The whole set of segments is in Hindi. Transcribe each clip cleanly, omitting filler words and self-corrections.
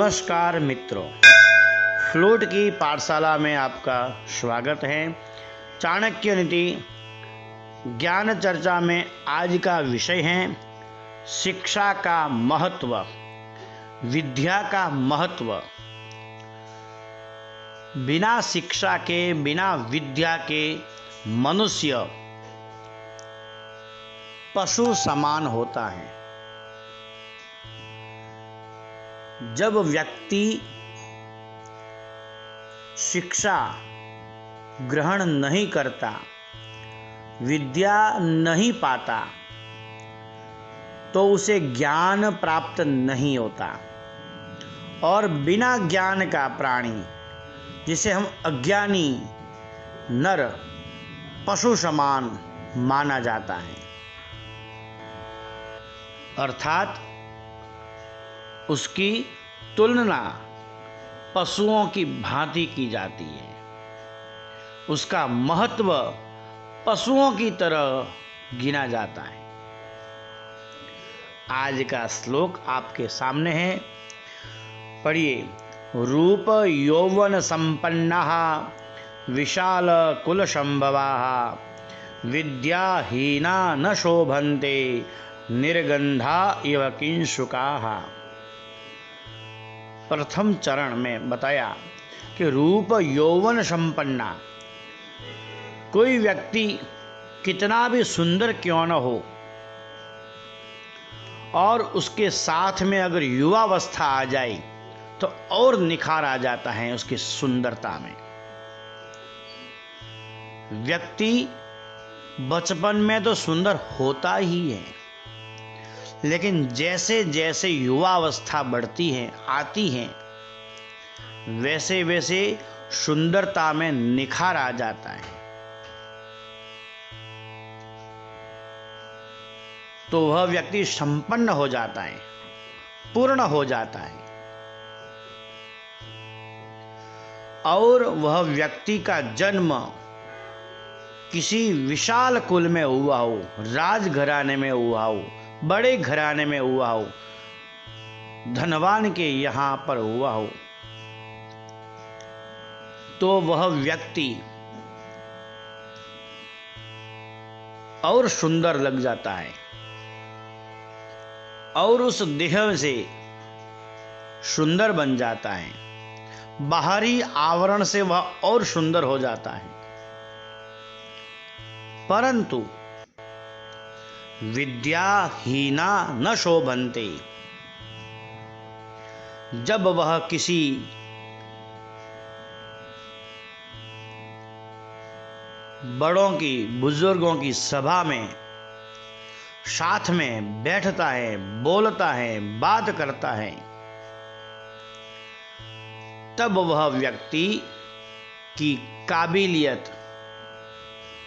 नमस्कार मित्रों, फ्लूट की पाठशाला में आपका स्वागत है। चाणक्य नीति ज्ञान चर्चा में आज का विषय है शिक्षा का महत्व, विद्या का महत्व। बिना शिक्षा के, बिना विद्या के मनुष्य पशु समान होता है। जब व्यक्ति शिक्षा ग्रहण नहीं करता, विद्या नहीं पाता, तो उसे ज्ञान प्राप्त नहीं होता। और बिना ज्ञान का प्राणी, जिसे हम अज्ञानी नर पशु समान माना जाता है, अर्थात उसकी तुलना पशुओं की भांति की जाती है। उसका महत्व पशुओं की तरह गिना जाता है। आज का श्लोक आपके सामने है, पढ़िए। रूप यौवन संपन्नः विशाल कुल संभवाः विद्याहीना न शोभन्ते निर्गंधा इव किंशुकाः। प्रथम चरण में बताया कि रूप यौवन संपन्ना, कोई व्यक्ति कितना भी सुंदर क्यों न हो, और उसके साथ में अगर युवावस्था आ जाए तो और निखार आ जाता है उसकी सुंदरता में। व्यक्ति बचपन में तो सुंदर होता ही है, लेकिन जैसे जैसे युवावस्था बढ़ती है, आती है, वैसे वैसे सुंदरता में निखार आ जाता है। तो वह व्यक्ति संपन्न हो जाता है, पूर्ण हो जाता है। और वह व्यक्ति का जन्म किसी विशाल कुल में हुआ हो, राजघराने में हुआ हो, बड़े घराने में हुआ हो, धनवान के यहां पर हुआ हो, तो वह व्यक्ति और सुंदर लग जाता है, और उस देह से सुंदर बन जाता है। बाहरी आवरण से वह और सुंदर हो जाता है। परंतु विद्याहीना न शोभन्ते, जब वह किसी बड़ों की, बुजुर्गों की सभा में साथ में बैठता है, बोलता है, बात करता है, तब वह व्यक्ति की काबिलियत,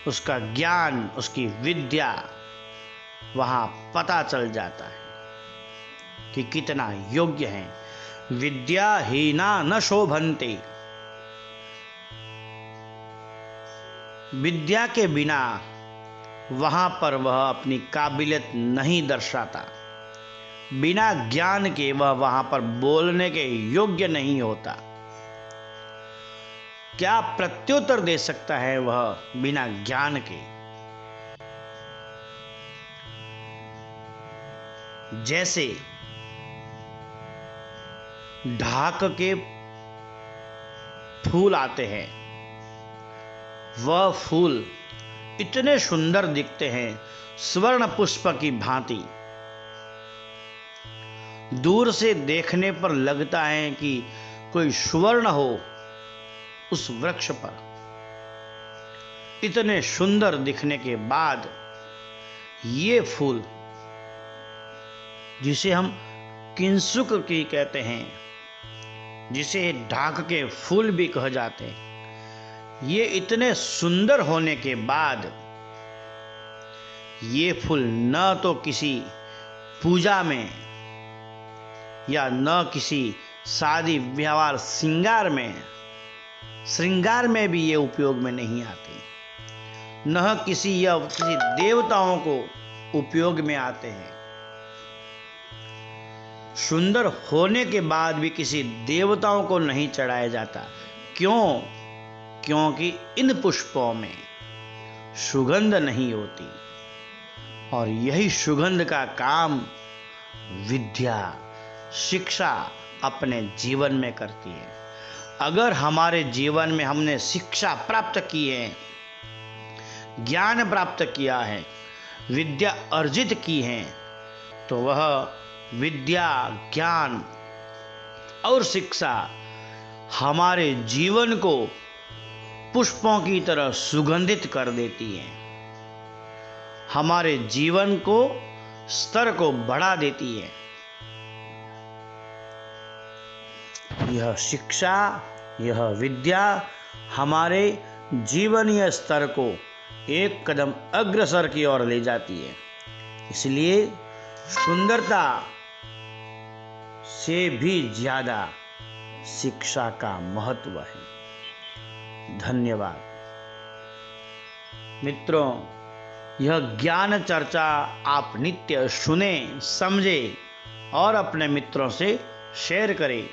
उसका ज्ञान, उसकी विद्या वहां पता चल जाता है कि कितना योग्य है। विद्याहीना न शोभन्ते, विद्या के बिना वहां पर वह अपनी काबिलियत नहीं दर्शाता। बिना ज्ञान के वह वहां पर बोलने के योग्य नहीं होता। क्या प्रत्युत्तर दे सकता है वह बिना ज्ञान के? जैसे ढाक के फूल आते हैं, वह फूल इतने सुंदर दिखते हैं, स्वर्ण पुष्प की भांति। दूर से देखने पर लगता है कि कोई स्वर्ण हो उस वृक्ष पर। इतने सुंदर दिखने के बाद ये फूल, जिसे हम किंसुक की कहते हैं, जिसे ढाक के फूल भी कह जाते हैं, ये इतने सुंदर होने के बाद ये फूल न तो किसी पूजा में या न किसी शादी व्यवहार श्रृंगार में भी ये उपयोग में नहीं आते, न किसी देवताओं को उपयोग में आते हैं। सुंदर होने के बाद भी किसी देवताओं को नहीं चढ़ाया जाता। क्यों? क्योंकि इन पुष्पों में सुगंध नहीं होती, और यही सुगंध का काम विद्या, शिक्षा अपने जीवन में करती है। अगर हमारे जीवन में हमने शिक्षा प्राप्त की है, ज्ञान प्राप्त किया है, विद्या अर्जित की है, तो वह विद्या, ज्ञान और शिक्षा हमारे जीवन को पुष्पों की तरह सुगंधित कर देती है, हमारे जीवन को स्तर को बढ़ा देती है। यह शिक्षा, यह विद्या हमारे जीवनीय स्तर को एक कदम अग्रसर की ओर ले जाती है। इसलिए सुंदरता से भी ज्यादा शिक्षा का महत्व है। धन्यवाद मित्रों, यह ज्ञान चर्चा आप नित्य सुने, समझे और अपने मित्रों से शेयर करें।